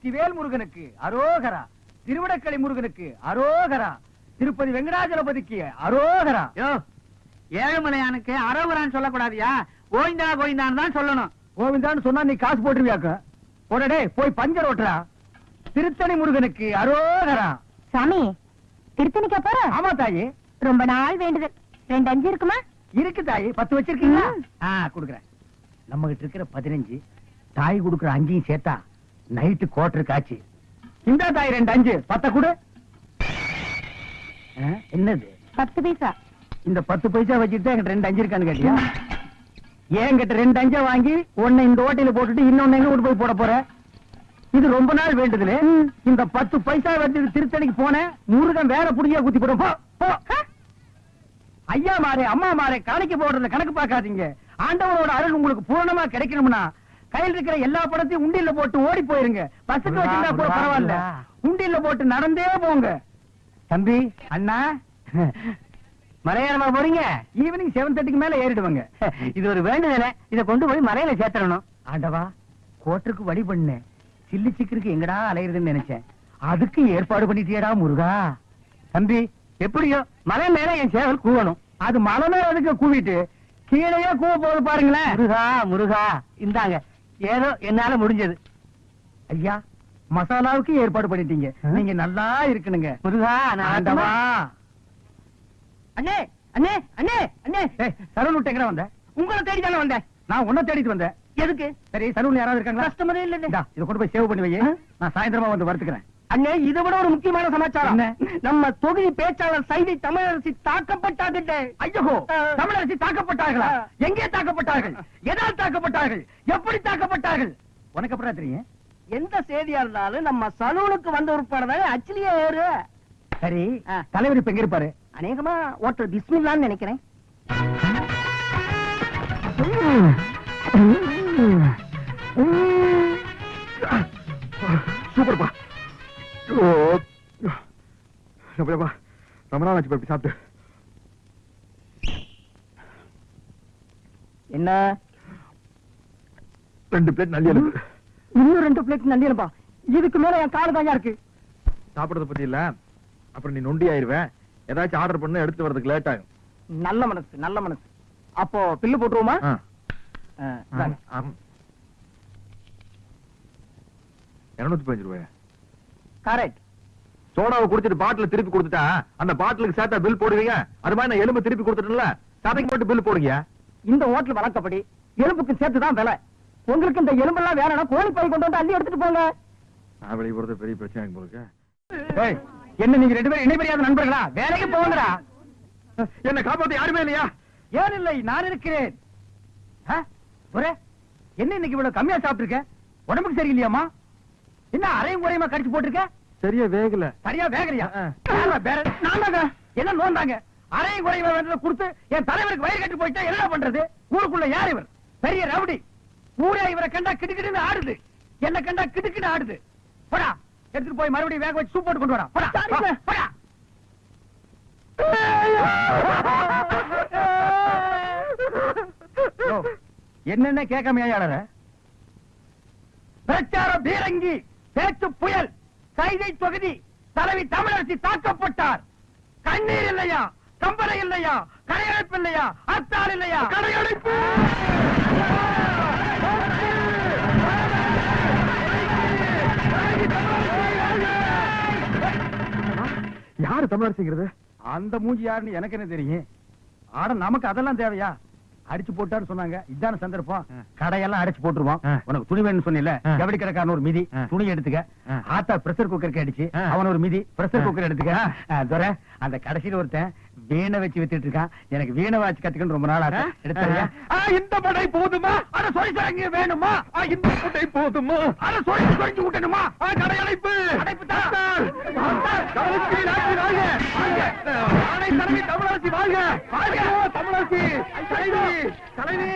வெற்றிவேல் முருகனுக்கு அரோகரா, திருவிடக்களி முருகனுக்கு அரோகரா, திருப்பதி வெங்கடாஜலபதிக்கு அரோகரா. ஏழுமலையானுக்கு அரோகரான்னு சொல்லக்கூடாதியா, கோவிந்தா கோவிந்தான்னு தான் சொல்லணும். கோவிந்தான்னு சொன்னா நீ காசு போட்டுருவியாக்க. உடனே போய் பஞ்சர் ஓட்டுறா. திருத்தணி முருகனுக்கு அரோகரா. சாமி, திருத்தணிக்கா போற? ஆமா தாயி, ரொம்ப நாள் வேண்டுதல். 2 5 இருக்குமா? இருக்கு தாயி. 10 வச்சிருக்கீங்களா? குடுக்குறேன். நம்ம கிட்ட இருக்கிற 15, தாய் குடுக்குற 5 சேர்த்தா நைட்டு கோட்டருக்கு ஆச்சு. இந்த தாய் 2 5 10 கொடு. என்னது? 10 பைசா. இந்த 10 பைசா வச்சுட்டு என்கிட்ட 2 5 இருக்கான்னு கேட்டியா? என்கிட்ட 2 5 வாங்கி ஒன்னு இந்த ஓட்டையில போட்டுட்டு இன்னொன்னு எங்க கொண்டு போய் போட போற? இது ரொம்ப நாள் வேண்டுதல். இந்த 10 பைசா வச்சு திருத்தணிக்கு போன முருகன் வேற புடியா குத்தி போடும். ஐயா மாறே அம்மா மாறே காணிக்க போடுறத கணக்கு பார்க்காதீங்க. ஆண்டவரோட அருள் உங்களுக்கு பூரணமா கிடைக்கணும்னா கையில் இருக்கிற எல்லா பணத்தையும் உண்டியில போட்டு ஓடி போயிருங்க. பஸ்ஸுக்கு வச்சிருந்தா கூட பரவாயில்ல, உண்டியில போட்டு நடந்தே போங்க. தம்பி, அண்ணா, மலையாளமா போறீங்க? ஈவினிங் 7:30க்கு மேல ஏறிடுவாங்க. இது ஒரு வேண்டுதல, இதை கொண்டு போய் மலையில சேர்த்தரணும். ஆண்டவா, கோட்டருக்கு வழி பண்ண சில்லி சிக்கருக்கு எங்கடா அலையிறதுன்னு நினைச்சேன். அதுக்கு ஏற்பாடு பண்ணிட்டியடா முருகா. தம்பி, எப்படியோ மலை மேல என் சேவல் கூவணும். அது மலை மேல அதுக்கு கூவிட்டு கீழையே கூவ போது பாருங்களேன். முருகா முருகா, இந்தாங்க ஏதோ என்னால முடிஞ்சது. ஐயா, மசாலாவுக்கு ஏற்பாடு பண்ணிட்டீங்க. நீங்க நல்லா இருக்கணுங்க முருகா. ஆண்டவா. அண்ணே அண்ணே அண்ணே அண்ணே, சலூன் விட்டு எங்கடா வந்த? உங்களை தேடி தானே வந்தேன். நான் உன்னை தேடிட்டு வந்தேன். எதுக்கு? சரி, சலூன் யாராவது இருக்காங்களா? கஸ்டமரே இல்ல. இதை கொண்டு போய் சேவ் பண்ணி வை. நான் சாயந்தரமா வந்து வறுத்துக்கிறேன். அண்ணே, இதை விட ஒரு முக்கியமான சமாச்சாரம். நம்ம தொகுதி பேச்சாளர் சைதை தமிழரசி தாக்கப்பட்டாகிட்ட. ஐயோ, தமிழரசி தாக்கப்பட்டார்களா? எங்கே தாக்கப்பட்டார்கள்? எதால் தாக்கப்பட்டார்கள்? எப்படி தாக்கப்பட்டார்கள்? உனக்கு அப்புறம் தெரியும். எந்த செய்தியா இருந்தாலும் நம்ம சலூனுக்கு வந்த உட்பாடுதானே அச்சிலேயே ஏறு. சரி, தலைவர் இப்ப எங்க இருப்பாரு? அநேகமா ஓட்டர் பிஸ்மில்லான்னு நினைக்கிறேன். சூப்பர்ப்பா. ரொம்ப நாள் ஆச்சு சாப்பிட்டு. என்ன? 2 பிளேட் நல்லி எலும்பு. இன்னும் 2 பிளேட் நல்லி எலும்பா? இதுக்கு மேல என் காலு தாங்க இருக்கு. சாப்பிடறத பத்தி இல்ல, அப்புறம் நீ நொண்டி ஆயிருவேன். ஏதாச்சும் ஆர்டர் பண்ண எடுத்து வரதுக்கு லேட் ஆகும். நல்ல மனசு, நல்ல மனசு. அப்போ பில்லு போட்டுருவோமா? 215 ரூபாய். கரெக்ட். சோடாவை குடிச்சிட்டு பாட்டில் திருப்பி கொடுத்துட்டா அந்த பாட்டிலுக்கு சேர்த்தா பில் போடுவீங்க. அது மாதிரி நான் எலும்பு திருப்பி கொடுத்துட்டேன்ல, சதைக்கு மட்டும் பில் போடுங்க. இந்த ஹோட்டல் வழக்கப்படி எலும்புக்கு சேர்த்து தான் விலை. உங்களுக்கு இந்த எலும்பெல்லாம் வேணும்னா கோழி பை கொண்டு வந்து அள்ளி எடுத்துட்டு போங்க. நான் வெளியே போறது பெரிய பிரச்சனை போலுக்கு. என்ன நீங்க 2 பேரும் இணைபெரியாத நண்பர்களா? வேலைக்கு போங்கடா. என்ன காப்பாத்த யாருமே இல்லையா? ஏன் இல்லை, நான் இருக்கிறேன். என்ன இன்னைக்கு இவ்வளவு கம்மியா சாப்பிட்டுருக்க? உடம்புக்கு சரியில்லையாமா? என்ன அரையும் குறையுமா கடிச்சு போட்டிருக்க? சரியா வேகல. சரியா வேகலையா? என்ன நோந்தாங்க? அரையும் குறையுமா வேண்டதை கொடுத்து என் தலைவருக்கு வயிறு கட்டி போயிட்டா என்ன பண்றது? ஊருக்குள்ள யார் இவர்? பெரிய ரவுடி. ஊரே இவரை கண்டா கிடுக்கிடுன்னு ஆடுது, என்ன கண்டா கிடுக்கிட்டு ஆடுது. போடா, எடுத்துட்டு போய் மறுபடியும் வேக வச்சு சூப் போட்டு கொண்டு வரா. போடா. என்னென்ன கேட்காம ஏழற? பிரச்சார பீரங்கி, பேச்சு புயல், சைதை தொகுதி தலைவி தமிழரசி தாக்கப்பட்டார். கண்ணீர் இல்லையா? கம்பளை இல்லையா? கடையடைப்பு இல்லையா? அத்தாள் இல்லையா? கடையடைப்பு. யாரு தமிழரசிங்கிறது? அந்த மூஞ்சி யாருன்னு எனக்கு என்ன தெரியும்? ஆட நமக்கு அதெல்லாம் தேவையா? அடிச்சு போட்டான்னு சொன்னாங்க. இதான சந்தர்ப்பம். கடையெல்லாம் அடிச்சு போட்டுருவோம். உனக்கு துணி வேணும்னு சொன்னில, ஜவுளி கடைக்காரன் ஒரு மிதி துணி எடுத்துக்க. ஆத்தா பிரஷர் குக்கருக்கு அடிச்சு அவன் ஒரு மிதி பிரஷர் குக்கர் எடுத்துக்க. துரை, அந்த கடைசியில ஒருத்தன் வீணை வச்சு வித்துட்டு இருக்கான். எனக்கு வீணை வாச்சு கத்துக்கணும் ரொம்ப நாள் ஆசை. எடுத்தாங்க. இந்த படை போதுமா? அத சொல்லி வேணுமா? இந்த படை போதுமா? அத சொல்லி விட்டணுமா? கடையடைப்பு. தமிழரசி வாழ்க! தமிழரசி தலைவி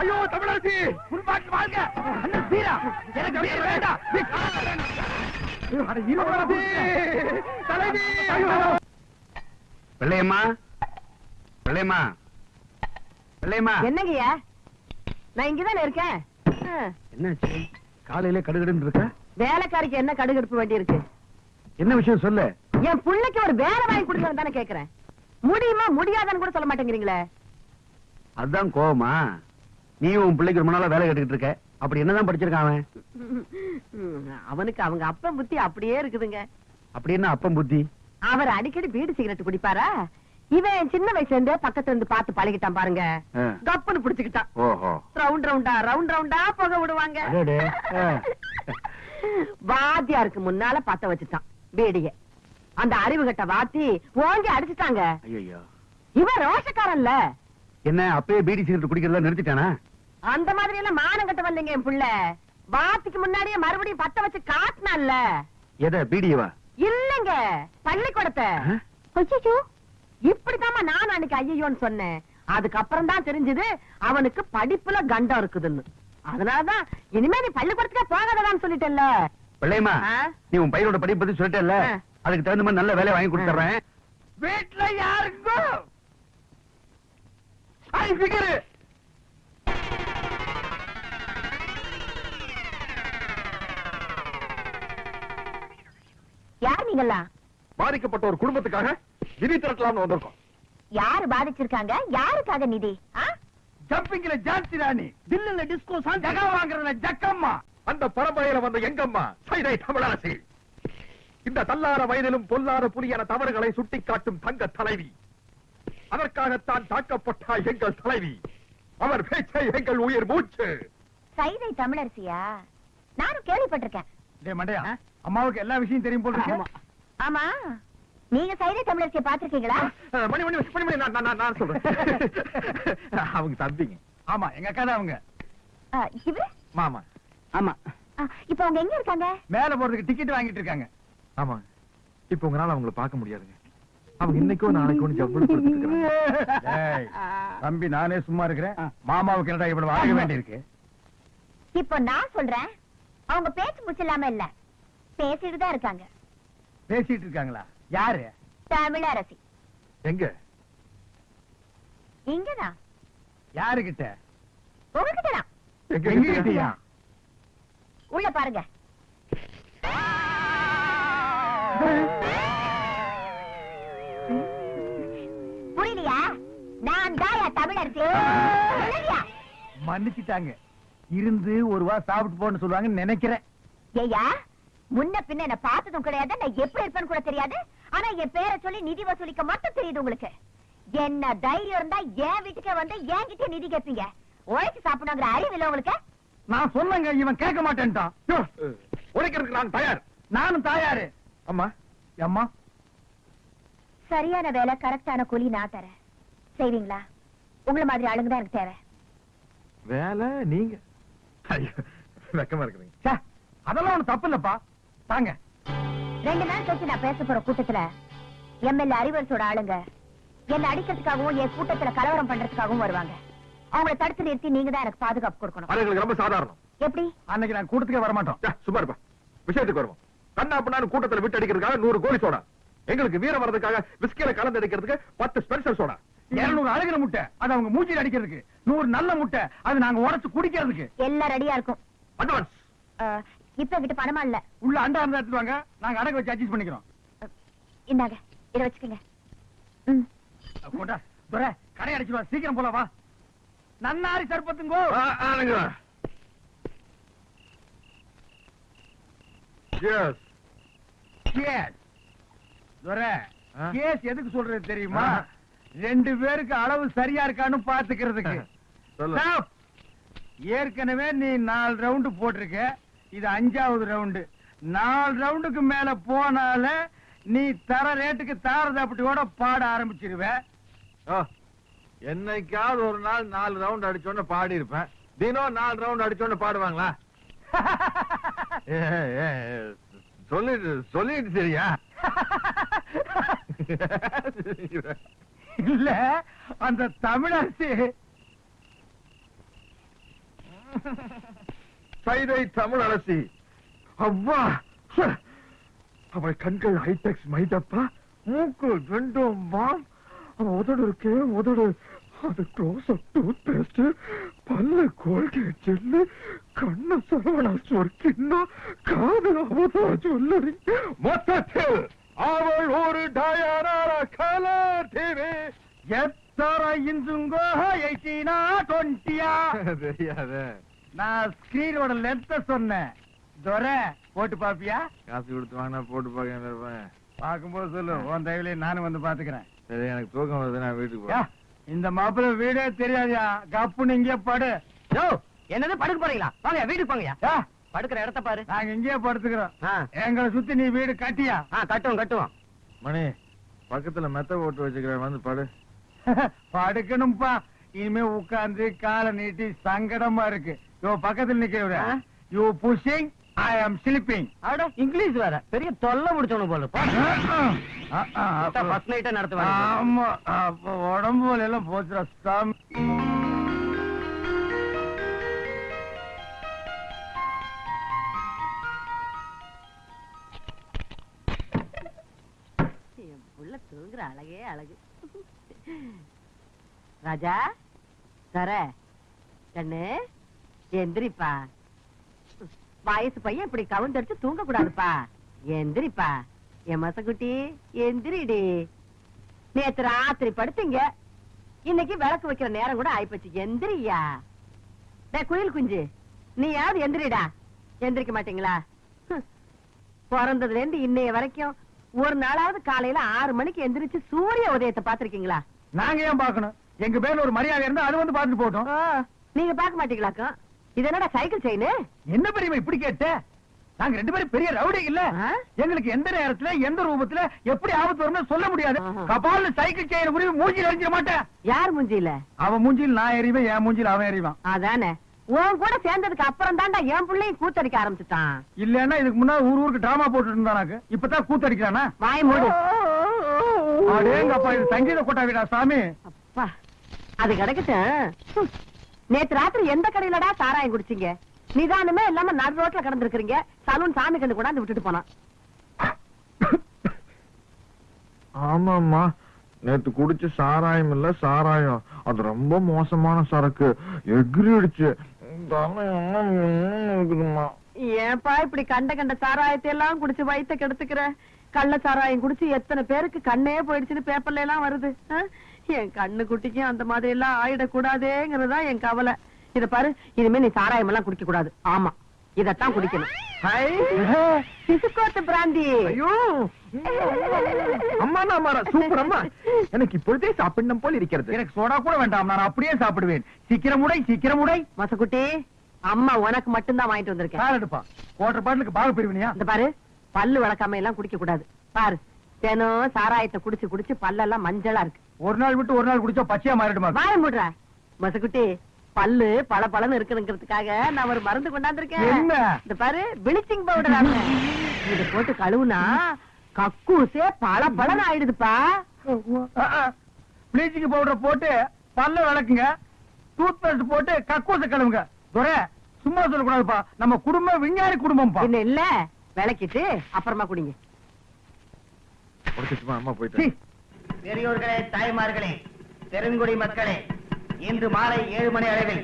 ஐயோ தமிழரசி வாழ்க! எனக்கு வேண்டாம். பிள்ளையம்மா பிள்ளையம்மா பிள்ளையம்மா என்னங்கய்யா நான் இங்கதானே இருக்கேன். என்னாச்சு காலையில கடுகடுன்னு இருக்க? வேலைக்காரிக்கு என்ன கடுகெடுப்பு வேண்டி இருக்கு? என்ன விஷயம் சொல்லு. என் பிள்ளைக்கு ஒரு வேலை வாங்கி கொடுக்கணும் தானே கேக்குறேன். முடியுமா முடியாதான்னு கூட சொல்ல மாட்டேங்கிறீங்களே. அதுதான் கோவமா? நீ உன் பிள்ளைக்கு ரொம்ப நாளா வேலை கேட்டுக்கிட்டு இருக்க. அப்படி என்னதான் படிச்சிருக்கான் அவன்? அவனுக்கு அவங்க அப்பன் புத்தி அப்படியே இருக்குதுங்க. அப்படி என்ன அப்பம் புத்தி? அவர் அடிக்கடி பீடி சிகரெட் குடிப்பாரா? இவன் சின்ன வயசுல இருந்தே பக்கத்துல இருந்து பார்த்து பழகிட்டான் பாருங்க. கப்புன்னு புடிச்சுக்கிட்டான். ஓஹோ. ரவுண்ட் ரவுண்டா போக விடுவாங்க. வாத்தியாருக்கு முன்னால பத்த வச்சுட்டான் பீடிய. அந்த அறிவு கட்ட வாத்தி ஓங்கி அடிச்சுட்டாங்க. ஐயோ. இவன் ரோஷக்காரன்ல. என்ன அப்பயே பீடி சிகரெட் குடிக்கிறதா நிறுத்திட்டானா? அந்த மாதிரி எல்லாம் மானம் கட்ட வரலைங்க என் புள்ள. வாத்திக்கு முன்னாடியே மறுபடியும் பத்த வச்சு காட்டினான்ல. எதை பீடியவா? இல்லங்க பள்ளிக்கூடத்தை. ஐயோ இப்படித்தாமா நான் அன்னைக்கு ஐயோன்னு சொன்னேன். அதுக்கப்புறம் தான் தெரிஞ்சது அவனுக்கு படிப்புல கண்டம் இருக்குதுன்னு. அதனாலதான் இனிமே நீ பள்ளிக்கூடத்துக்கே போகாததான்னு சொல்லிட்டேன்ல. பிள்ளையம்மா நீ உன் பையனோட படிப்பு பத்தி சொல்லிட்டேல்ல, அதுக்கு தகுந்த மாதிரி நல்ல வேலை வாங்கி கொடுத்துறேன். வீட்டுல யாருங்கோ யார் நீங்களா? பாதிக்கப்பட்ட ஒரு குடும்பத்துக்காக நிதி திரட்டலாம்னு வந்திருக்கோம். யாரு பாதிச்சிருக்காங்க? யாருக்காக நிதி? ஜம்பிங்ல ஜான்சி ராணி, தில்லுல டிஸ்கோ சான், ஜகா வாங்குறதுல ஜக்கம்மா. அந்த பரம்பரையில வந்த எங்கம்மா சைதை தமிழரசி. இந்த தள்ளார வயதிலும் பொல்லாத புலியான தவறுகளை சுட்டிக்காட்டும் தங்க தலைவி. அதற்காகத்தான் தாக்கப்பட்ட எங்கள் தலைவி. அவர் பேச்சை எங்கள் உயிர் மூச்சு. சைதை தமிழரசியா? நானும் கேள்விப்பட்டிருக்கேன். டேய் மண்டையா, அம்மாவுக்கு எல்லா விஷயம் தெரியும் போல இருக்கு. ஆமா, நீங்க சைதை தமிழரசியை பாத்திருக்கீங்களா? மணி மணி மணி மணி நான் சொல்றேன். அவங்க தம்பிங்க. ஆமா, எங்க அக்கா தான் அவங்க. இவரு மாமா. ஆமா. இப்ப அவங்க எங்க இருக்காங்க? மேல போறதுக்கு டிக்கெட் வாங்கிட்டு இருக்காங்க. ஆமா, இப்ப உங்களால அவங்கள பார்க்க முடியாதுங்க. அவங்க இன்னைக்கோ நாளைக்கோ ஜவ்வளவு கொடுத்துட்டு இருக்காங்க. தம்பி நானே சும்மா இருக்கிறேன். மாமாவுக்கு என்னடா இவ்வளவு வாங்க வேண்டி இருக்கு? இப்ப நான் சொல்றேன், அவங்க பேச்சு மூச்சு இல்லாம இல்ல, பேசிட்டு தான் இருக்காங்க. பேசிட்டு இருக்காங்களா? யாரு? தமிழரசி. எங்க? இங்கதான். யாருகிட்ட? உங்ககிட்டதான். எங்க கிட்டயா? உள்ள பாருங்க. புரியலையா? நான் தாயா தமிழரசி. மன்னிச்சுட்டாங்க. இருந்து ஒரு வா சாப்பிட்டு போன்னு சொல்லுவாங்கன்னு நினைக்கிறேன். ஏயா, முன்ன பின்ன என்ன பார்த்ததும் கிடையாது, நான் எப்படி இருப்பேன்னு கூட தெரியாது. ஆனா என் பேரை சொல்லி நிதி வசூலிக்க மட்டும் தெரியுது உங்களுக்கு. என்ன தைரியம் இருந்தா என் வீட்டுக்கே வந்து என்கிட்ட நிதி கேட்பீங்க. உழைச்சு சாப்பிடணுங்கிற அறிவு இல்ல உங்களுக்கு? நான் சொன்னங்க, இவன் கேட்க மாட்டேன்ட்டான். உழைக்கிறதுக்கு நான் தயார். நானும் தயாரு. அம்மா அம்மா, சரியான வேலை கரெக்டான கூலி நான் தரேன். செய்வீங்களா? உங்களை மாதிரி ஆளுங்க தான் எனக்கு தேவை. வேலை நீங்க? வெக்கமா இருக்குறீங்க. ச்சே, அதெல்லாம் ஒண்ணு தப்பு இல்லப்பா. தாங்க. 2 நாள் கழிச்சு நான் பேச போற கூட்டத்துல எம்எல்ஏ அறிவரசோட ஆளுங்க என்ன அடிக்கிறதுக்காகவும் என் கூட்டத்துல கலவரம் பண்றதுக்காகவும் வருவாங்க. அவங்களை தடுத்து நிறுத்தி நீங்க தான் எனக்கு பாதுகாப்பு கொடுக்கணும். அது எங்களுக்கு ரொம்ப சாதாரணம். எப்படி? அன்னைக்கு நான் கூட்டத்துக்கே வர மாட்டோம். சும்மா இருப்பா. விஷயத்துக்கு வருவோம். கண்ணா பண்ணான்னு கூட்டத்துல விட்டு அடிக்கிறதுக்காக 100 கோழி சோடா, எங்களுக்கு வீரம் வர்றதுக்காக விஸ்கில கலந்து அடிக்கிறதுக்கு 10 ஸ்பெஷல் சோடா, 200 அழுகிற முட்டை அது அவங்க மூச்சில் அடிக்கிறதுக்கு, 100 நல்ல முட்டை அது நாங்க உடைச்சு குடிக்கிறதுக்கு. எல்லாம் ரெடியா இருக்கும். அட்வான்ஸ். இப்ப என்கிட்ட பணமா இல்ல. உள்ள அண்டா இருந்தா எடுத்துட்டு வாங்க, நாங்க அடகு வச்சு அட்ஜஸ்ட் பண்ணிக்கிறோம். இந்தாங்க, இத வச்சுக்கோங்க. கொண்டா துரை, கடை அடிச்சுடுவா. சீக்கிரம் போல வா. நன்னாரி சர்பத்துங்கோ. எஸ் கேஸ் துரை, கேஸ் எதுக்கு சொல்றது தெரியுமா? 2 பேருக்கு அளவு சரியா இருக்கான்னு பாத்துக்கிறதுக்கு. Stop. ஏற்கனவே நீ 4 ரவுண்டு போட்டிருக்க, இது 5வது ரவுண்டு. 4 ரவுண்டுக்கு மேல போனால நீ தர ரேட்டுக்கு தாரத அப்படியோட பாட ஆரம்பிச்சிருவ. என்னைக்காவது ஒரு நாள் 4 ரவுண்ட் அடிச்சோன்னு பாடி இருப்பேன். தினம் 4 ரவுண்ட் அடிச்சோன்னு பாடுவாங்களா? சொல்லிட்டு சரியா? இல்ல, அந்த தமிழரசி சைதை தமிழரசி. அவ்வா, அவள் கண்கள் ஹைடெக்ஸ் மைதப்பா, மூக்கு ரெண்டும் பாம், அவன் உதடு இருக்கே உதடு, அது க்ளோஸ் அப் டூத் பேஸ்ட், பல்ல கோல்கேட் ஜெல்லு, கண்ண சரவணா சொர்க்கின்னா, காது அவதா சொல்லி, மொத்தத்தில் அவள் ஒரு டயானார கலர் டிவி. எத்தனை இன்சுங்கோ 18 20 தெரியாத நான் ஸ்கிரீனோட லென்த் சொன்னேன். துரை போட்டு பாப்பியா? காசு கொடுத்து வாங்கினா போட்டு பார்க்க பார்க்கும்போது சொல்லு, உன் தயவுல நானும் வந்து பாத்துக்கிறேன். சரி, எனக்கு தூக்கம் வருது, நான் வீட்டுக்கு யா, போறேன். இந்த மாப்பிள்ள வீடே தெரியாதியா, கப்புன்னு இங்கே படு. என்னது படுக்க போறீங்களா? வாங்க வீட்டுக்கு போங்கயா. யா, படுக்கிற இடத்த பாரு. நாங்க இங்கேயே படுத்துக்கிறோம். ஆ. எங்களை சுத்தி நீ வீடு கட்டியா? கட்டுவோம். மணி, பக்கத்துல மெத்த போட்டு வச்சுக்கிறேன், வந்து படு. படுக்கணும்பா. இனிமே உட்கார்ந்து காலை நீட்டி சங்கடமா இருக்கு. யோ பக்கத்துல நிக்க, யூ புஷிங், ஐ ஆம் ஸ்லீப்பிங். அட இங்கிலீஷ் வேற பெரிய தொல்லை முடிச்சவனு போல. ஃபர்ஸ்ட் நைட்டே நடத்துவாங்க. ஆமா, அப்ப உடம்பு எல்லாம் போச்சுடா சாமி. என் புள்ள தூங்குற அழகே அழகு. ராஜா சர கண்ணு எந்திரிப்பா. வயசு பையன் இப்படி கவுந்தடிச்சு தூங்க கூடாதுப்பா. எந்திரிப்பா என் மசக்குட்டி, எந்திரிடி. நேத்து ராத்திரி படுத்தீங்க, இன்னைக்கு விளக்கு வைக்கிற நேரம் கூட ஆயிப்போச்சு. எந்திரியா குயில் குஞ்சு, நீயாவது எந்திரிடா. எந்திரிக்க மாட்டீங்களா? பிறந்ததுல இருந்து இன்னைய வரைக்கும் ஒரு நாளாவது காலையில 6 மணிக்கு எந்திரிச்சு சூரிய உதயத்தை பாத்திருக்கீங்களா? நாங்க ஏன் பாக்கணும்? எங்க பேர்ல ஒரு மரியாதை இருந்தா அது வந்து பாத்துட்டு போட்டோம். நீங்க பாக்க மாட்டீங்களாக்கும்? இது என்னடா சைக்கிள் செயின்? என்ன பெரியமா இப்படி கேட்ட? நாங்க 2 பேரும் பெரிய ரவுடி இல்ல. எங்களுக்கு எந்த நேரத்துல எந்த ரூபத்துல எப்படி ஆபத்து வரும்னு சொல்ல முடியாது. கபால்ல சைக்கிள் செயின் குருவி மூஞ்சில எறிஞ்சிட மாட்டேன். யார் மூஞ்சில? அவன் மூஞ்சில் நான் எறிவேன், என் மூஞ்சில் அவன் எறிவான். அதானே, உன் கூட சேர்ந்ததுக்கு அப்புறம் தான்டா என் பிள்ளையும் கூத்தடிக்க ஆரம்பிச்சுட்டான். இல்லன்னா இதுக்கு முன்னாடி ஊருக்கு டிராமா போட்டு இருந்தானாக்கு, இப்பதான் கூத்தடிக்கிறானா? வாய் மூடு. அடேங்கப்பா, இது சங்கீத கொட்டாவிடா சாமி. அப்பா அது கிடக்கட்டும். நேத்து ராத்திரி எந்த கடையிலடா சாராயம் குடிச்சீங்க? நிதானமே இல்லாம நடு ரோட்ல கிடந்திருக்கீங்க. சலூன் சாமி கண்டு கொண்டாந்து விட்டுட்டு போனான். ஆமாம்மா, நேத்து குடிச்ச சாராயம் இல்ல சாராயம், அது ரொம்ப மோசமான சரக்கு, எகிரிடுச்சு. ஏன்பா இப்படி கண்ட கண்ட சாராயத்தை எல்லாம் குடிச்சு வயித்த கெடுத்துக்கிற? கள்ள சாராயம் குடிச்சு எத்தனை பேருக்கு கண்ணே போயிடுச்சுன்னு பேப்பர்ல எல்லாம் வருது. என் கண்ணு குட்டிக்கும் அந்த மாதிரி எல்லாம் ஆயிடக்கூடாதேங்கிறதா என் கவலை. இத பாரு, இனிமே நீ சாராயம் எல்லாம் குடிக்க கூடாது. ஆமா, இதத்தான் குடிக்கணும். சிசுக்கோத்து பிராந்தி. ஐயோ அம்மா, சூப்பர் அம்மா, எனக்கு இப்பொழுதே சாப்பிடணும் போல் இருக்கிறது. எனக்கு சோடா கூட வேண்டாம், நான் அப்படியே சாப்பிடுவேன். சீக்கிரம் உடை, சீக்கிரம் உடை. மசக்குட்டி, அம்மா உனக்கு மட்டும்தான் வாங்கிட்டு வந்திருக்கேன். கால் எடுப்பா. குவார்டர் பாட்டிலுக்கு பாக பிரிவினியா? இந்த பாரு, பல்லு வளர்க்காம எல்லாம் குடிக்க கூடாது. பாரு, தினம் சாராயத்தை குடிச்சு குடிச்சு பல்லெல்லாம் மஞ்சளா இருக்கு. ஒரு நாள் விட்டு ஒரு நாள் குடிச்சா பச்சையா மாறிடுமா? வாய மூடுற மசக்குட்டி. பல்லு பல பலன்னு இருக்குங்கிறதுக்காக நான் ஒரு மருந்து கொண்டாந்துருக்கேன். என்ன? இந்த பாரு, பிளீச்சிங் பவுடர். இத போட்டு கழுவுனா கக்கூசே பல பலன் ஆயிடுதுப்பா. பிளீச்சிங் பவுடர் போட்டு பல்ல விளக்குங்க, டூத் பேஸ்ட் போட்டு கக்கூச கழுவுங்க. துரை, சும்மா சொல்லக்கூடாதுப்பா, நம்ம குடும்பம் விஞ்ஞானி குடும்பம். என்ன இல்ல, விளக்கிட்டு அப்புறமா குடிங்க. அம்மா போயிட்டு. பெரியோர்களே, தாய்மார்களே, பெருங்குடி மக்களே, இன்று மாலை 7 மணி அளவில்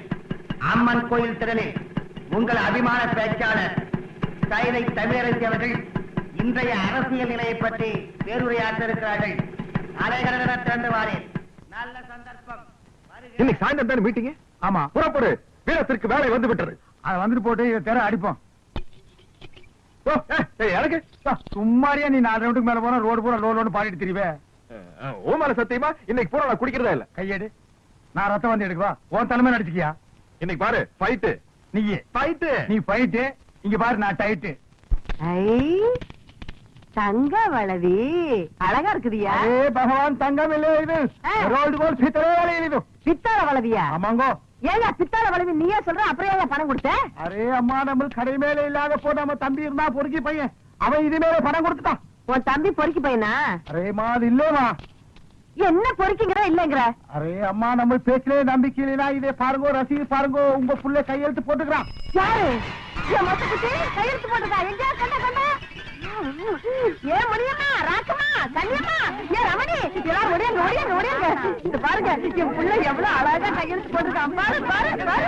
அம்மன் கோயில் திடலில் உங்கள் அபிமான பேச்சாளர் சைதை தமிழரசி அவர்கள் இன்றைய அரசியல் நிலையை பற்றி பேருரையாற்ற இருக்கிறார்கள். அலைகடன திறந்து வாரேன். நல்ல சந்தர்ப்பம். இன்னைக்கு சாயந்தரம் தானே மீட்டிங்? ஆமா, புறப்படு, வீரத்திற்கு வேலை வந்து விட்டது. அதை வந்துட்டு போட்டு இதை தெர அடிப்போம். எனக்கு சும்மாரியா நீ 4 ரவுண்டுக்கு மேல போனா ரோடு பூரா லோடு பாடிட்டு திரிவே. ஓமால சத்தியமா இன்னைக்கு பூரா நான் குடிக்கிறதா இல்ல. கையேடு, நான் ரத்தம் வந்து எடுக்கவா? உன் தலைமை நடிச்சுக்கியா? இன்னைக்கு பாரு, ஃபைட்டு. நீ ஃபைட்டு, நீ ஃபைட்டு. இங்க பாரு, நான் டைட்டு. தங்க வளவி அழகா இருக்குதியா? பகவான் தங்கம் இல்லை, இது ரோடு போல் பித்தளை இது. பித்தாள வளவியா? ஆமாங்கோ. ஏங்க பித்தாள வளவி நீயே சொல்ற, அப்புறம் ஏன் பணம் கொடுத்த? அரே அம்மா, நம்ம கடை மேல இல்லாத போ, நம்ம தம்பி இருந்தா பொறுக்கி பையன், அவன் இது மேல பணம் கொடுத்துட்டான். உன் தம்பி பொறுக்கி பையனா? அரேமா, அது இல்லேமா. என்ன பொறுக்கிங்கிற இல்லங்கிற? அரே அம்மா, நம்ம பேச்சிலே நம்பிக்கை இல்லைனா இதே பாருங்கோ, ரசீது பாருங்கோ, உங்க புள்ள கையெழுத்து போட்டுக்கிறான். யாரு? என் மொத்தத்துக்கு கையெழுத்து போட்டுக்கா? எங்க கண்ட கண்ட ஏன் முடியுமா ராக்கமா கல்யாணமா ஏன் ரமணி எல்லாரும் முடியாங்க முடியாங்க முடியாங்க இது பாருங்க என் புள்ள எவ்வளவு அழகா கையெழுத்து போட்டுருக்கான் பாரு பாரு பாரு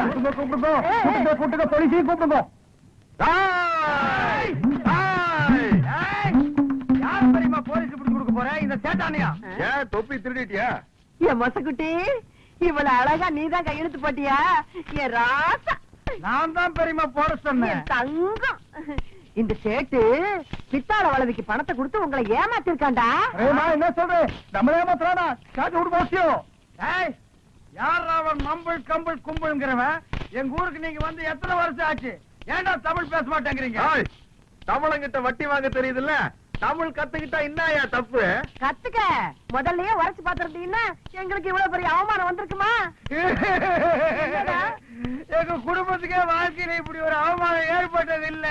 கூட்டுங்க போலீஸையும் கூப்பிடுங்க. யார் தெரியுமா போலீஸ் பிடிச்சு கொடுக்க போற இந்த சேட்டானியா? ஏன் தொப்பி திருடிட்டியா? என் மொசக்குட்டி இவ்வளவு அழகா நீதான் கையெழுத்து போட்டியா? என் ராசா நான் தான் பெரியமா போட சொன்னேன். என் தங்கம் இந்த சேட்டு பித்தாள வளவிக்கு பணத்தை கொடுத்து உங்களை ஏமாத்திருக்காண்டா. என்ன சொல்றேன்? நம்மள ஏமாத்துறானா? காட்டு விடு போசியும். ஏய், யார் அவன் மம்பிள் கம்பிள் கும்பிள்ங்கிறவன்? எங்க ஊருக்கு நீங்க வந்து எத்தனை வருஷம் ஆச்சு? ஏன்டா தமிழ் பேச மாட்டேங்கிறீங்க? தமிழங்கிட்ட வட்டி வாங்க தெரியுதுல்ல, தமிழ் கத்துக்கிட்டா என்னயா தப்பு? கத்துக்க முதல்லயே உரைச்சு பாத்துருந்தீங்கன்னா எங்களுக்கு இவ்வளவு பெரிய அவமானம் வந்திருக்குமா? எங்க குடும்பத்துக்கே வாழ்க்கையில இப்படி ஒரு அவமானம் ஏற்பட்டது இல்ல.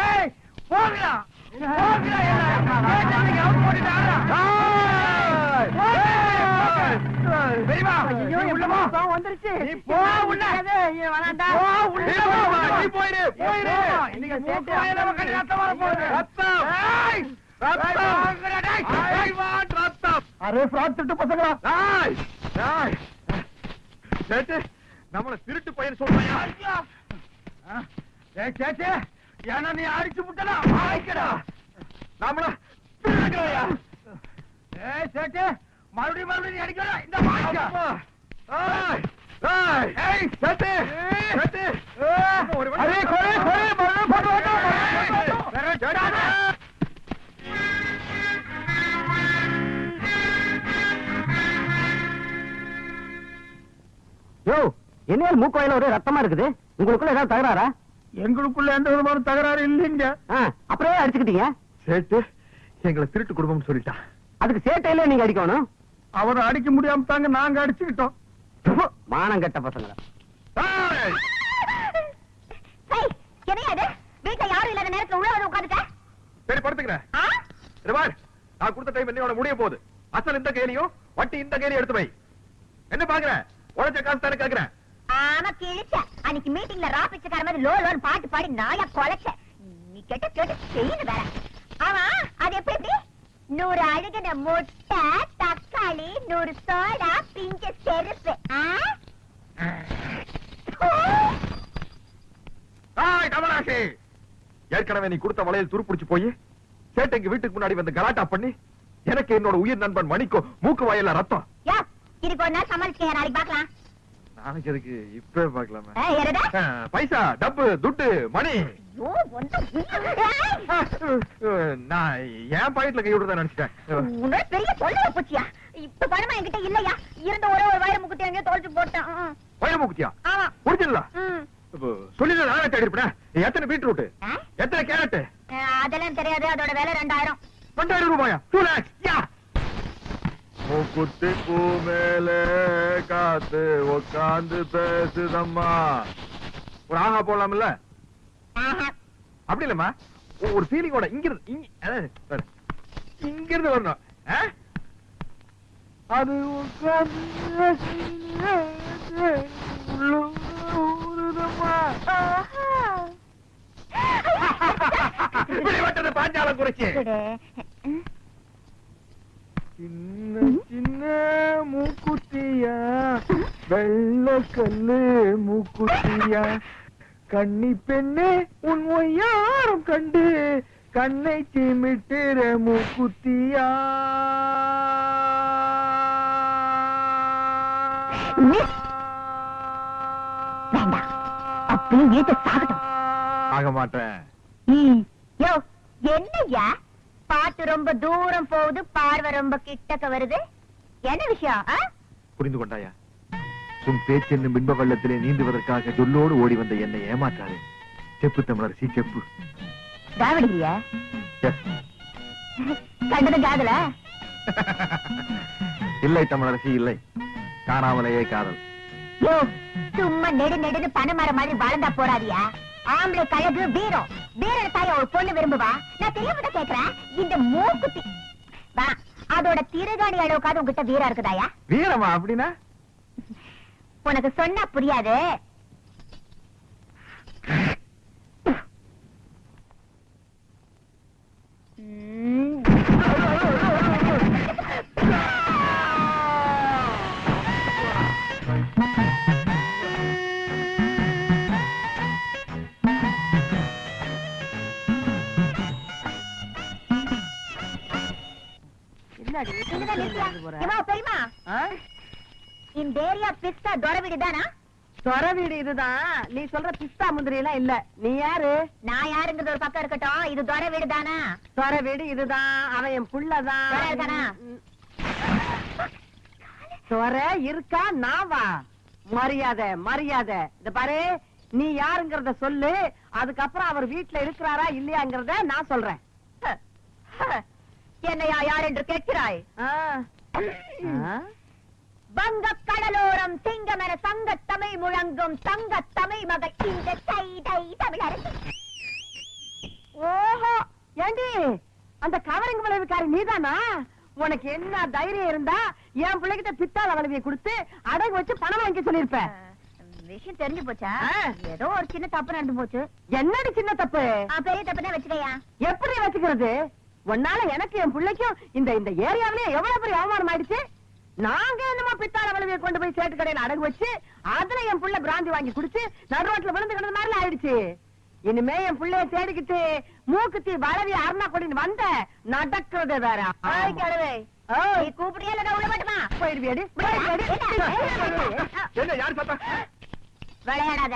ஏய், போகலாம் வந்துருச்சு. நீ போ உள்ள. வேணாண்டா நீ போயிரு போயிரு. இன்னைக்கு மூக்கு வாயில மக்கள் ரத்தம் வரப்போகுது. ரத்தம். ஏய், ரத்தம். அரே ஃப்ராட் திட்டு பசங்களா. சேட்டு நம்மள திருட்டு பையன் சொல்றியா? ஏய் சேச்சே, ஏன்னா நீ அடிச்சு முட்டடா வாய்க்கடா. நம்மள திருடுறியா? ஏய் சேச்சே, மறுபடியும் நீ அடிக்கடா. இந்த வாய்க்கா. ஏய் சேட்டு சேட்டு அரே கோரே கோரே மறு போடு போடு. யோ, என்ன மூக்கோயில ஒரே ரத்தமா இருக்குது? உங்களுக்குள்ள ஏதாவது தகராறா? எங்களுக்குள்ள எந்த விதமான தகராறு இல்லைங்க. அப்புறம் அடிச்சுக்கிட்டீங்க? சேட்டு எங்களை திருட்டு குடும்பம் சொல்லிட்டான். அதுக்கு சேட்டையில நீங்க அடிக்கணும். அவரை அடிக்க முடியாம தாங்க நாங்க அடிச்சுக்கிட்டோம். மானம் கட்ட பசங்கள. என்னையாது வீட்டுல யாரும் இல்லாத நேரத்துல உள்ள வந்து உட்காந்துட்ட? சரி படுத்துக்கிறேன். நான் கொடுத்த டைம் என்னோட முடிய போகுது. அசல் இந்த கேலியும் வட்டி இந்த கேலி எடுத்து வை. என்ன பாக்குற? உழைச்ச காசு தானே கேக்குறேன். ஆமா கிழிச்ச. அன்னைக்கு மீட்டிங்ல ரா பிச்சைக்கார மாதிரி லோ லோன் பாட்டு பாடி நாயா கொலைச்ச. நீ கேட்ட செய்யணும் வேற. ஆமா அது எப்படி? 100 அழுகின முட்டை, தக்காளி, 100 சோடா, பிஞ்ச செருப்பு. கமலாசி, ஏற்கனவே நீ கொடுத்த வளையல் துருப்பிடிச்சு போய் சேட்டைக்கு வீட்டுக்கு முன்னாடி வந்து கலாட்டா பண்ணி எனக்கு என்னோட உயிர் நண்பன் மணிக்கோ மூக்கு வாயில ரத்தம். இதுக்கு ஒரு நாள் சமாளிச்சுக்க, நாளைக்கு பாக்கலாம். நாளைக்கு எதுக்கு இப்ப பாக்கலாமா? பைசா, டப்பு, துட்டு, மணி. நான் என் பாக்கெட்ல கை விடுறதா நினைச்சிட்டேன். உன்னோட பெரிய தொல்லை போச்சியா? இப்ப பணமா என்கிட்ட இல்லையா? இருந்த ஒரே ஒரு வயிறு முக்குத்தி எங்கேயோ தொலைச்சு போட்டேன். வயிறு முக்குத்தியா? ஆமா. புரிஞ்சிடல. சொல்லி நானே தேடி இருப்பேன். எத்தனை பீட்ரூட், எத்தனை கேரட்? அதெல்லாம் தெரியாது. அதோட விலை 2000. 2000 ரூபாயா? 2 lakhs. மூக்குத்தி பூ மேல காத்து உட்காந்து பேசுதம்மா. ஒரு ஆஹா போடலாம்ல? அப்படி இல்லம்மா, ஒரு ஃபீலிங்கோட இங்கிருந்து வரணும். அது பாஞ்சாலம் குறைச்சு சின்ன சின்ன மூக்குத்தியா, வெள்ள கல்லு மூக்குத்தியா, கண்ணி பெண்ணே உன் யாரும் கண்டு கண்ணை சிமிட்டுற மூக்குத்தியா. ஆக மாட்டேன். என்னையா பாட்டு ரொம்ப தூரம் போகுது, பார்வை ரொம்ப கிட்டக்க வருது. என்ன விஷயம்? புரிந்து கொண்டாயா? உன் பேச்சு என்னும் பின்ப வெள்ளத்திலே நீந்துவதற்காக சொல்லோடு ஓடி வந்த என்னை ஏமாற்றாரு. செப்பு தமிழரசி செப்பு. தாவடியா கண்டது காதல? இல்லை தமிழரசி இல்லை, காணாமலேயே காதல். யோ, சும்மா நெடு நெடுன்னு பனைமரம் மாதிரி வளர்ந்தா போறாதியா? ஆம்பளை கழகு வீரம் வீரத்தாய ஒரு பொண்ணு விரும்புவா. நான் தெரியாம கேக்குறேன், இந்த மூக்குத்தி அதோட திருகாணி அளவுக்காவது உங்ககிட்ட வீரம் இருக்குதாயா? வீரமா அப்படின்னா? உனக்கு சொன்னா புரியாது. என்னடி இங்கதான் நிறுத்தியா? ஏம்மா, பெரியம்மா, இந்த ஏரியா பிஸ்தா துரை வீடுதானா? சொர வீடு இதுதான். நீ சொல்ற பிஸ்தா முந்திரி எல்லாம் இல்ல. நீ யாரு? நான் யாருங்கிறது ஒரு பக்கம் இருக்கட்டும், இது துரை வீடுதானா? சொர வீடு இதுதான். அவன் என் புள்ளதான். துரை இருக்கானா? சொர இருக்கா? நாவா? மரியாதை மரியாதை. இந்த பாரு, நீ யாருங்கிறத சொல்லு. அதுக்கப்புறம் அவர் வீட்டுல இருக்கிறாரா இல்லையாங்கிறத நான் சொல்றேன். என்னையா யார் என்று கேட்கிறாய்? ஆ. வங்க கடலோரம் சிங்கம் என சங்க தமிழ் முழங்கும் தங்க தமிழ் மகள் இந்த தைதை தமிழரசி. ஓஹோ, ஏண்டி அந்த கவரிங் விளைவுக்காரி நீதானா? உனக்கு என்ன தைரியம் இருந்தா என் பிள்ளைகிட்ட பித்தாள வளைவியை கொடுத்து அடகு வச்சு பணம் வாங்கி சொல்லிருப்ப. விஷயம் தெரிஞ்சு போச்சா? ஆ. ஏதோ ஒரு சின்ன தப்பு நடந்து போச்சு. என்னடி சின்ன தப்பு? பெரிய தப்பு தான் வச்சுக்கையா. எப்படி வச்சுக்கிறது? உன்னால எனக்கு என் பிள்ளைக்கும் இந்த இந்த ஏரியாவிலே எவ்வளவு பெரிய அவமானம் ஆயிடுச்சு. நாங்க என்னமோ பித்தாள வளைவியை கொண்டு போய் சேட்டு கடையில அடகு வச்சு அதுல என் புள்ள பிராந்தி வாங்கி குடிச்சு நடுரோட்ல விழுந்து கிடந்த மாதிரி ஆயிடுச்சு. இனிமே என் பிள்ளைய தேடிக்கிட்டு மூக்குத்தி வளவி அருணா கொடின்னு வந்த நடக்கிறது வேற. நீ கூப்பிடியா இல்ல உள்ள மாட்டுமா? போயிடுவியடி. என்ன யார் பார்த்தா? விளையாடாத,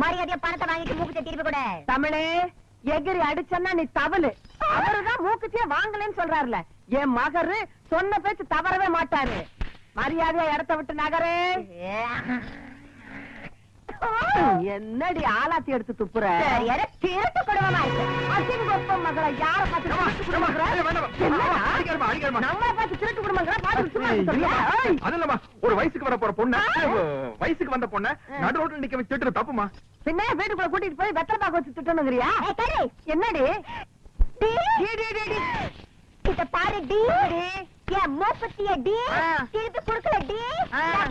மரியாதையா பணத்தை வாங்கிட்டு மூக்குத்தை திருப்பி கூட. தமிழே, எகிரி அடிச்சன்னா நீ தவளு. அவருதான் மூக்குத்தியே வாங்கலன்னு சொல்றாருல. என் மகரு சொன்ன பேச்சு தவறவே மாட்டாரு. மரியாதையா இடத்த விட்டு நகரே. என்னடி ஆலாத்தி எடுத்து துப்புற? திருட்டு குடும்பமா இருக்கு. அசிங்கப்ப மகளை யார பார்த்து திருட்டு குடும்பங்கிற? நம்மளை பார்த்து திருட்டு குடும்பங்கிற? பார்த்து சும்மா இருக்க சொல்றியா? ஏய்! அது இல்லம்மா, ஒரு வயசுக்கு வர போற பொண்ணு, வயசுக்கு வந்த பொண்ண நடு ரோட்ல நிக்க வச்சு திட்டுறது தப்புமா? பின்ன வீட்டுக்குள்ள கூட்டிட்டு போய் வெத்தலை பாக்க வச்சு திட்டணுங்கிறியா? என்னடி இத பாரு டி, என் மூப்பத்திய டி, திருப்பி குடுக்கல டி,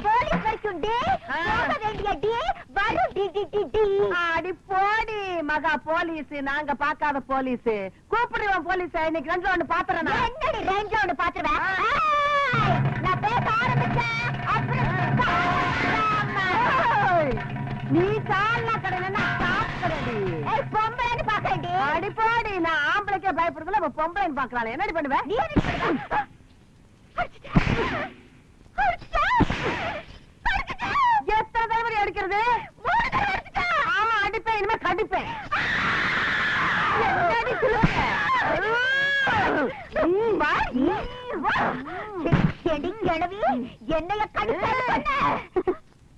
போலீஸ் வரைக்கும் டி, போக வேண்டிய டி, வரும் டி டி டி டி. அடி போடி மகா போலீஸ். நாங்க பாக்காத போலீஸ். கூப்பிடுவோம் போலீஸ். இன்னைக்கு ரெண்டு ஒண்ணு பாத்துறேன். என்னடி ரேஞ்ச் ஒன்று பாத்துருவேன். நான் பேச ஆரம்பிச்சேன் நீ சாலா கடையில சாப்பிடடி. பொம்பளைன்னு பாக்கடி. அடி போடி. நான் ஆம்பளைக்கே பயப்படுறதுல அவ பொம்பளைன்னு பாக்குறாள். என்னடி பண்ணுவேன்? நீ எத்தனை தடவை அடிக்கிறது? ஆமா, அடிப்பேன். இனிமே கடிப்பேன். என்னடி சொல்லுங்க? செடி கிழவி என்னைய கடிக்க.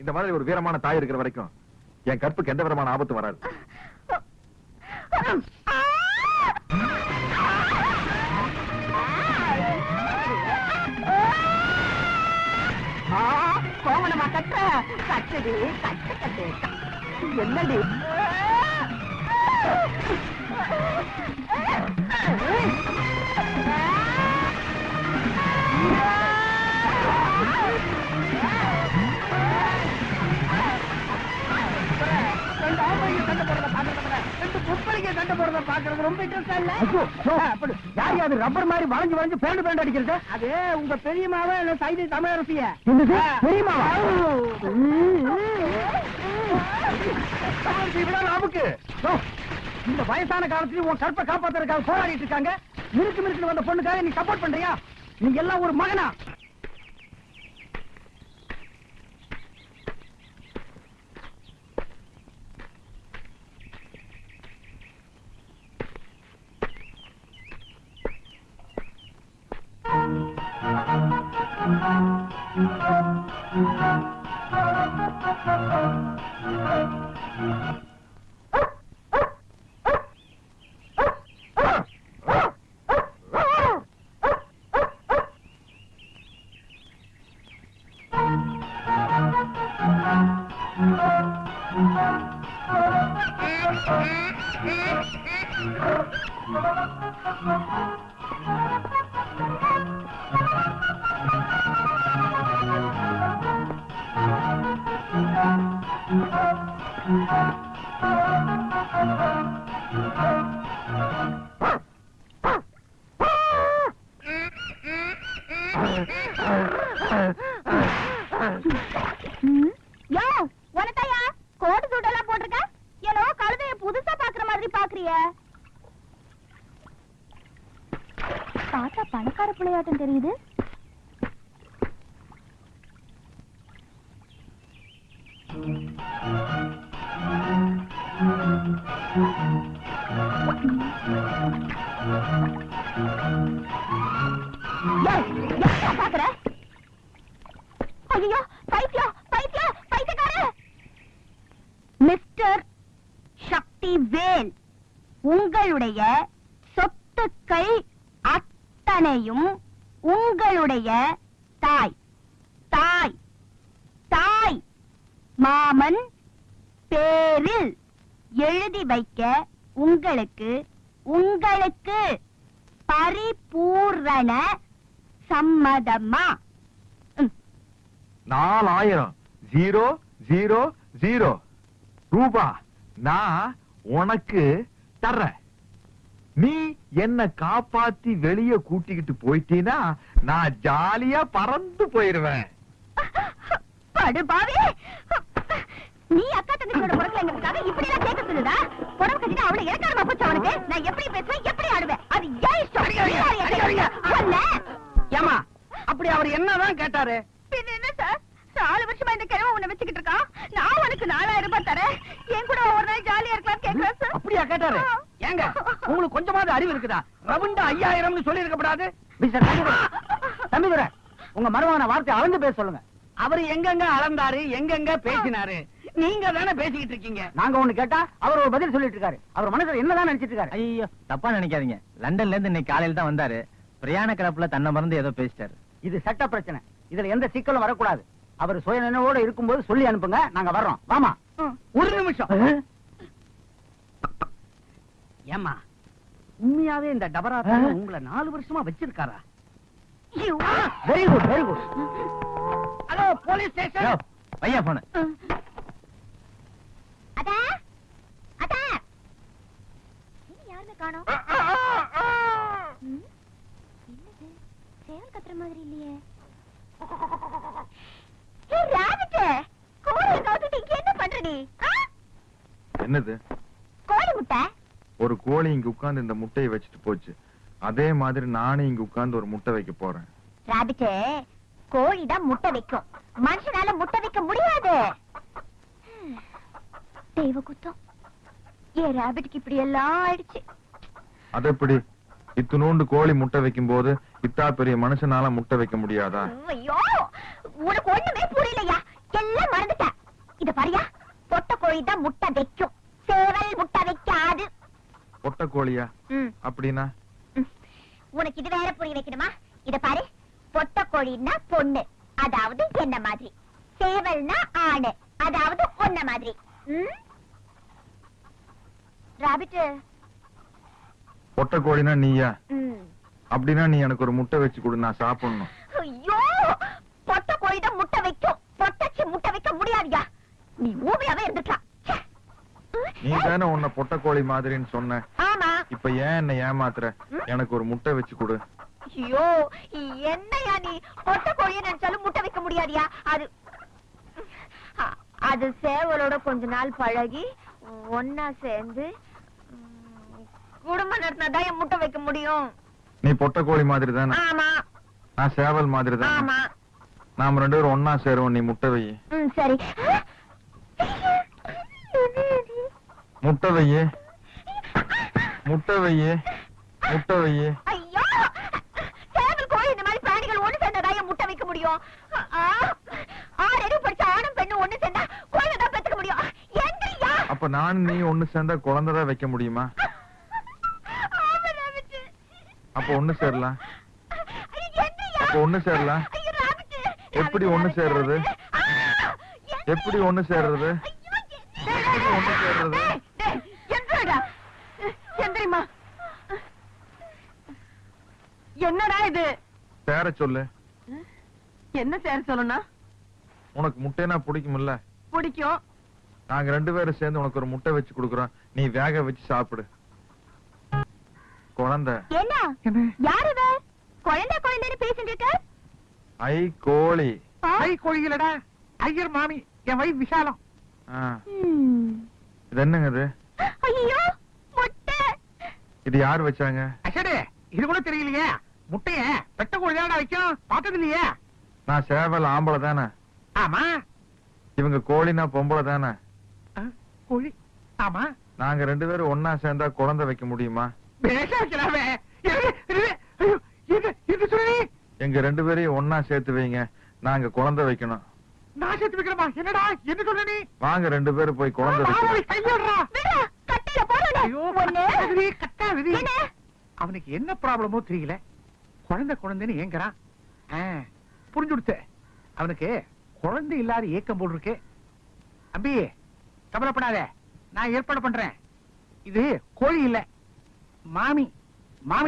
இந்த மாதிரி ஒரு வீரமான தாய் இருக்கிற வரைக்கும் என் கற்புக்கு எந்த விதமான ஆபத்து வராது. கோவணமா கட்ட கட்டுடி. கட்டு கட்டு. என்னடி ரப்பர் மாதிரி வளைஞ்சு வளைஞ்சு பேண்டு பேண்டு அடிக்கிறது. அது உங்க பெரியமாவா இல்ல சைதை தமிழரசிய? பெரியமாவா? நமக்கு இந்த வயசான காலத்துல உன் கற்பை காப்பாத்துறதுக்காக போராடிட்டு இருக்காங்க. மிருக்கு மிருக்கு வந்த பொண்ணுக்காக நீ சப்போர்ட் பண்றியா? நீங்க எல்லாம் ஒரு மகனா? உனத்தையா கோட்டு சூட்டெல்லாம் போட்டிருக்க? ஏனோ கழுதைய புதுசா பாக்குற மாதிரி பாக்குறிய. பார்த்தா பணக்கார பிள்ளையாட்டம் தெரியுது. பாக்குற? ஐயோ, பைத்தியம் பைத்தியம் பைத்தியக்கார! மிஸ்டர் சக்திவேல், உங்களுடைய சொத்துக்கள் அத்தனையும் உங்களுடைய தாய் தாய் தாய் மாமன் பேரில் எழுதி வைக்க உங்களுக்கு உங்களுக்கு பரிபூரண சம்மதமா? 4000 ரூபா நான் உனக்கு தர்றேன். நீ என்ன காப்பாத்தி வெளிய கூட்டிக்கிட்டு போயிட்டீனா நான் ஜாலியா பறந்து போயிருவேன். படுபாவி, நீ அக்கா தங்கச்சியோட பிறக்கலைங்கிறதுக்காக இப்படி எல்லாம் கேட்க சொல்லுதா? புடவை கட்டிட்டு அவளை இறக்காரமா போச்சு அவனுக்கு. நான் எப்படி பேசுவேன், எப்படி ஆடுவேன், அது ஏன் இஷ்டம். ஏமா அப்படி அவர் என்னதான் கேட்டாரு? பின்ன என்ன சார், 4 வருஷமா இந்த கிழமை உன்னை வச்சுக்கிட்டு இருக்கான். நான் உனக்கு 4000 ரூபாய் தரேன், என் கூட ஒரு நாள் ஜாலியா இருக்கலாம் கேட்கிறேன் சார். அப்படியா கேட்டாரு? ஏங்க உங்களுக்கு கொஞ்சமாவது அறிவு இருக்குதா? ரவுண்டா 5000 சொல்லி இருக்கப்படாது. மிஸ்டர் தம்பிதுரை, உங்க மருமகன வார்த்தை அளந்து பேச சொல்லுங்க. அவரு எங்கெங்க அளந்தாரு, எங்கெங்க பேசினாரு? நீங்க தானே பேசிக்கிட்டு இருக்கீங்க. நாங்க ஒண்ணு கேட்டா அவர் ஒரு பதில் சொல்லிட்டு இருக்காரு. அவர் மனசுல என்னதான் நினைச்சிட்டு இருக்காரு? ஐயோ, தப்பா நினைக்காதீங்க. லண்டன்ல இருந்து இன்னைக்கு காலையில தான் வந்தாரு. பிரயாண கிளப்புல தன்னை மறந்து ஏதோ பேசிட்டாரு. இது சட்ட பிரச்சனை, இதுல எந்த சிக்கலும் வரக்கூடாது. அவர் சுய நினைவோட இருக்கும்போது சொல்லி அனுப்புங்க, நாங்க வர்றோம். வாமா. ஒரு நிமிஷம். ஏமா உண்மையாவே இந்த டபரா உங்களை 4 வருஷமா வச்சிருக்காரா? Very good very good. Hello police station. பையா போன அதா அதா நீ யாருமே காணோம். என்னது சேவல் கத்துற மாதிரி இல்லையே. ஏ ராபிட், கோழி கவுத்துட்டு இங்க என்ன பண்ற நீ? என்னது? கோழி முட்டை. ஒரு கோழி இங்க உட்கார்ந்து இந்த முட்டையை வச்சுட்டு போச்சு. அதே மாதிரி நானும் இங்க உட்கார்ந்து ஒரு முட்டை வைக்க போறேன். ராபிட், கோழி தான் முட்டை வைக்கும், மனுஷனால முட்டை வைக்க முடியாது. தெய்வ குத்தம், ஏ ராபிட்க்கு இப்படி எல்லாம் ஆயிடுச்சு. அது எப்படி? இத்துணூண்டு கோழி முட்டை வைக்கும் போது இத்தா பெரிய மனுஷனால முட்டை வைக்க முடியாதா? ஐயோ, உனக்கு ஒண்ணுமே புரியலையா? எல்லாம் மறந்துட்ட. இத பாரியா, பொட்டை கோழி தான் முட்டை வைக்கும், சேவல் முட்டை வைக்காது. பொட்டை கோழியா? அப்படின்னா உனக்கு இது வேற புரிய வைக்கணுமா? இத பாரு, பொட்டை கோழின்னா பொண்ணு, அதாவது என்ன மாதிரி. சேவல்னா ஆணு, அதாவது ஒன்ன மாதிரி. ராபிட், பொட்டை கோழினா நீயா? அப்படின்னா நீ எனக்கு ஒரு முட்டை வச்சு கொடு, நான் சாப்பிடணும். ஐயோ, பொட்டை கோழி தான் முட்டை வைக்கும், பொட்டச்சி முட்டை வைக்க முடியாதுயா. நீ ஊமையாவே இருந்துக்கலாம். நீ தானே உன்னை பொட்டை கோழி மாதிரின்னு சொன்ன. ஆமா. இப்ப ஏன் என்ன ஏமாத்துற? எனக்கு ஒரு முட்டை வச்சு கொடு. ஐயோ, என்னையா நீ? பொட்டை கோழியை நினைச்சாலும் முட்டை வைக்க முடியாதியா? அது சேவலோட கொஞ்ச நாள் பழகி ஒன்னா சேர்ந்து குடும்பம் நடத்தினாதான் முட்டை வைக்க முடியும். நீ பொட்டை கோழி மாதிரி தானே? ஆமா. நான் சேவல் மாதிரி தானே? ஆமா. நாம 2 பேரும் ஒன்னா சேருவோம். நீ முட்டை வை. சரி. முட்டை வையே, முட்டை வையே, முட்டை வையே. ஐயோ, சேவல் கோழி இந்த மாதிரி பிராணிகள் ஒண்ணு சேர்ந்ததான் முட்டை வைக்க முடியும். 6 அடி படிச்ச ஆணும் பெண்ணும் ஒண்ணு சேர்ந்தா குழந்தை தான் பெத்துக்க முடியும். எந்திரியா? அப்ப நான் நீ ஒண்ணு சேர்ந்தா குழந்தைதான் வைக்க முடியுமா? அப்ப ஒண்ணு சேரலாம். அப்ப ஒண்ணு சேரலாம். எப்படி ஒண்ணு சேர்றது? எப்படி ஒண்ணு சேர்றது? ஒண்ணு சேர்றது? என்னடா இது? சேர சொல்லு. என்ன சேர சொல்லணும்? உனக்கு முட்டைனா பிடிக்கும்ல? பிடிக்கும். நாங்க 2 பேரும் சேர்ந்து உனக்கு ஒரு முட்டை வச்சு கொடுக்குறோம். நீ வேக வச்சு சாப்பிடு. குழந்தை. என்ன? யாரு இவ? குழந்தை குழந்தைன்னு பேசிட்டு இருக்க? ஐ கோழி. ஐ கோழிகளடா, ஐயர் மாமி, என் வைஃப் விஷாலம். இது என்னங்க இது? ஐயோ, முட்டை. இது யார் வச்சாங்க? அச்சடே, இது கூட தெரியலையே. முட்டைய பெட்ட கோழிதான வைக்கும், பார்த்தது இல்லையே? நான் சேவல் ஆம்பளை தானே, ஆமா. இவங்க கோழினா பொம்பளை தானே. கோழி, ஆமா. நாங்க 2 பேரும் ஒன்னா சேர்ந்தா குழந்தை வைக்க முடியுமா? பேச வைக்கலாமே. ஐயோ, இது சொல்லி எங்க 2 பேரையும் ஒன்னா சேர்த்து வைங்க, நாங்க குழந்தை வைக்கணும். நான் சேர்த்து வைக்கிறமா? என்னடா என்ன சொல்ற நீ? வாங்க 2 பேரும் போய் குழந்தை வைக்கணும். கையோடுறா. கட்டையில போடுறேன். ஐயோ, கட்டாது. அவனுக்கு என்ன ப்ராப்ளமோ தெரியல, குழந்தைன்னு ஏங்குறான். புரிஞ்சு கொடுத்து, அவனுக்கு குழந்தை இல்லாத ஏக்கம் போல் இருக்கு. அம்பி, கவலைப்படாத, நான் ஏற்பாடு பண்றேன். இது கோழி இல்ல, மாமி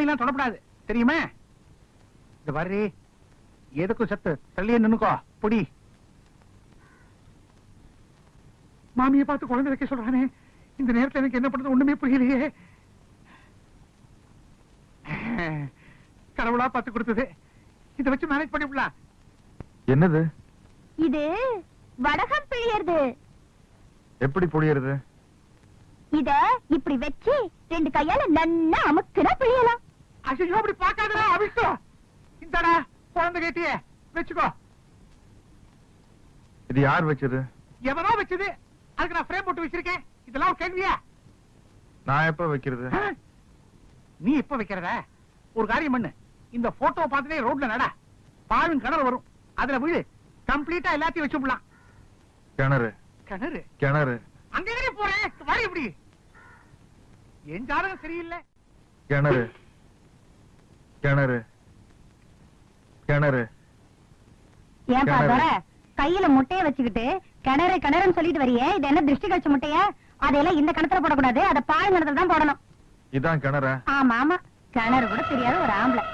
எல்லாம் தொடப்படாது, தெரியுமா? இந்த வர்றி எதுக்கும் சத்து தள்ளியே நின்னுக்கோ. பொடி மாமியை பார்த்து குழந்தை வைக்க சொல்றானே, இந்த நேரத்தில் எனக்கு என்ன பண்றது ஒண்ணுமே புரியலையே. கடவுளா பார்த்து கொடுத்தது, இதை வச்சு மேனேஜ் பண்ணிவிடலாம். என்னது இது? வடகம் பிழியறது. எப்படி புளியறது? இத இப்படி வச்சு 2 கையால நன்னா அமுக்குனா பிழியலாம். ஐயோ, அப்படி பார்க்காதடா, அவிட்டோ. இந்தடா குழந்தை கேட்டியே, வச்சுக்கோ. இது யார் வச்சது? எவனோ வச்சது, அதுக்கு நான் ஃப்ரேம் போட்டு வச்சிருக்கேன். இதெல்லாம் கேள்வியா? நான் எப்ப வைக்கிறது? நீ எப்ப வைக்கிறத? ஒரு காரியம் பண்ணு, இந்த போட்டோ பார்த்துட்டே ரோட்ல நட, பாழும் கிணறு வரும், அதுல வீடு கம்ப்ளீட்டா எல்லாத்தையும் வச்சு விடலாம். கிணறு அங்கே போறேன், வழி எப்படி? என் ஜாதகம் சரியில்லை. கிணறு ஏன்பா தர கையில முட்டைய வச்சுக்கிட்டு கிணறுன்னு சொல்லிட்டு வரியே, இது என்ன திருஷ்டி கழிச்ச முட்டைய? அதெல்லாம் இந்த கணத்துல போடக்கூடாது, அத பாழும் கிணத்துல தான் போடணும். இதான் கிணறா? ஆமா ஆமா, கிணறு கூட தெரியாத ஒரு ஆம்பளை.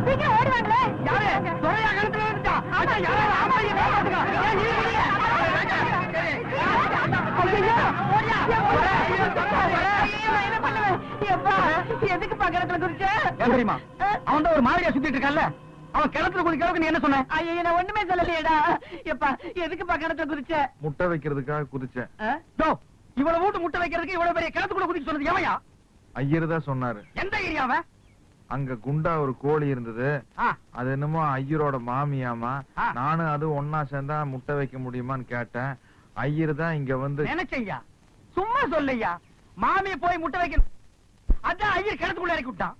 சீக்கிரம் ஓடுவாங்களே. எதுக்கு கிணத்துல குதிச்ச? தெரியுமா, அவன் ஒரு மாதிரியா சுத்திட்டு இருக்கான்ல, அவன் கிணத்துல குதிக்கிறதுக்கு நீ என்ன சொன்ன? ஐயோ, நான் ஒண்ணுமே சொல்லலையேடா. எப்பா எதுக்கு கிணத்துல குதிச்ச? முட்டை வைக்கிறதுக்காக குதிச்சேன். இவ்வளவு மூட்டு முட்டை வைக்கிறதுக்கு இவ்வளவு பெரிய கிணத்துக்குள்ள குதிக்க சொன்னது எவையா? ஐயர் தான் சொன்னாரு. எந்த ஏரியாவ? அங்க குண்டா ஒரு கோழி இருந்தது, அது என்னமோ ஐயரோட மாமியாமா. நானும் அது ஒன்னா சேர்ந்தா முட்டை வைக்க முடியுமான்னு கேட்டேன். ஐயர் தான் இங்க வந்து நினைச்சையா, சும்மா சொல்லையா, மாமிய போய் முட்டை வைக்க, அதான் ஐயர் கிணத்துக்குள்ள இறக்கி விட்டான்.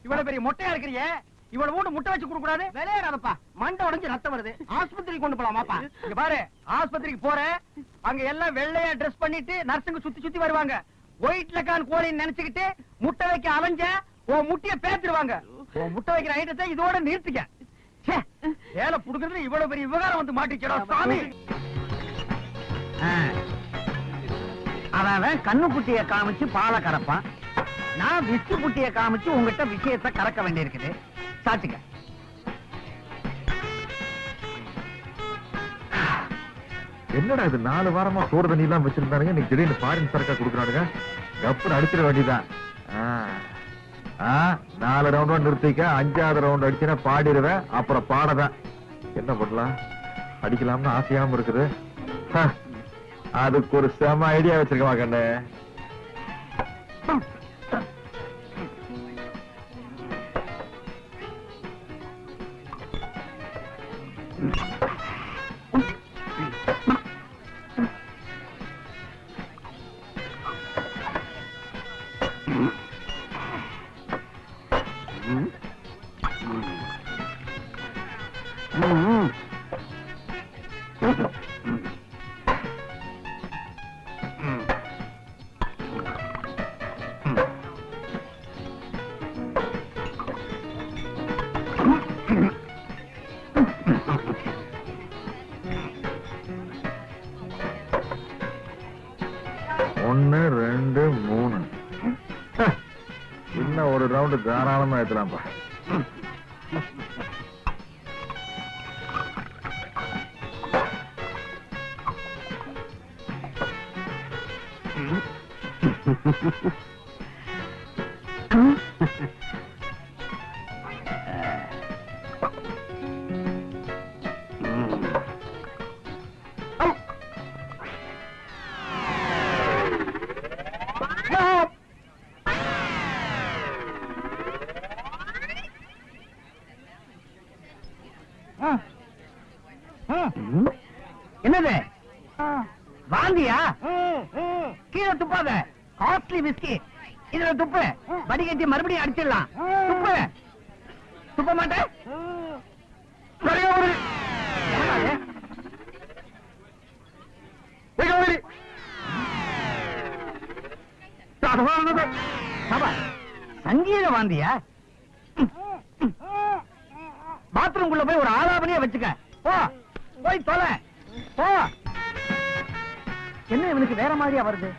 இவ்வளவு பெரிய மொட்டையா இருக்கிறியே, இவ்வளவு மூணு முட்டை வச்சு கொடுக்க கூடாது. விளையாடாதப்பா, மண்டை உடைஞ்சு ரத்தம் வருது, ஆஸ்பத்திரிக்கு கொண்டு போலாமாப்பா? இங்க பாரு, ஆஸ்பத்திரிக்கு போற, அங்க எல்லாம் வெள்ளையா ட்ரெஸ் பண்ணிட்டு நர்சுங்க சுத்தி சுத்தி வருவாங்க. ஒயிட் லக்கான் கோழின்னு நினைச்சுக்கிட்டு முட்டை வைக்க அலைஞ்ச உன் முட்டைய பேத்துருவாங்க. உன் முட்டை வைக்கிற ஐட்டத்தை இதோட நிறுத்திக்க. வேலை புடுங்கிறது இவ்வளவு பெரிய விவகாரம் வந்து மாட்டிக்கிறா சாமி. அவன் கண்ணு குட்டிய காமிச்சு பாலை கறப்பான், நான் விஸ்கு குட்டிய காமிச்சு உங்ககிட்ட விஷயத்தை கறக்க வேண்டியிருக்குது. சாச்சுக்க. என்னடா இது 4 வாரமா சோறு தண்ணி எல்லாம் வச்சிருந்தானுங்க, இன்னைக்கு திடீர்னு ஃபாரின் சரக்கா கொடுக்குறானுங்க. கப்புன்னு அடிச்சிட வேண்டியதான். 4 ரவுண்ட் நிறுத்திக்க, 5வது ரவுண்ட் அடிச்சுனா பாடிடுவேன், அப்புறம் பாடதான். என்ன பண்ணலாம், அடிக்கலாம்னு ஆசையாம இருக்குது. அதுக்கு ஒரு செம ஐடியா வச்சிருக்கமா கண்ணு. ஒன்னு 2 3 இன்னும் ஒரு ரவுண்டு தாராளமா ஏத்தலாம்ப்பா. என்னது வாந்தியா? கீழே துப்பாத. காஸ்ட்லி விஸ்கி இதுல துப்பு. வடிகட்டி மறுபடியும் அடிச்சிடலாம். துப்பு. துப்ப மாட்டேன். சங்கீத வாந்தியா? பாத்ரூம்குள்ள போய் ஒரு ஆலாபனையே வச்சுக்க. போ போய் தொலை. போ. என்ன இவனுக்கு வேற மாதிரியா வருது?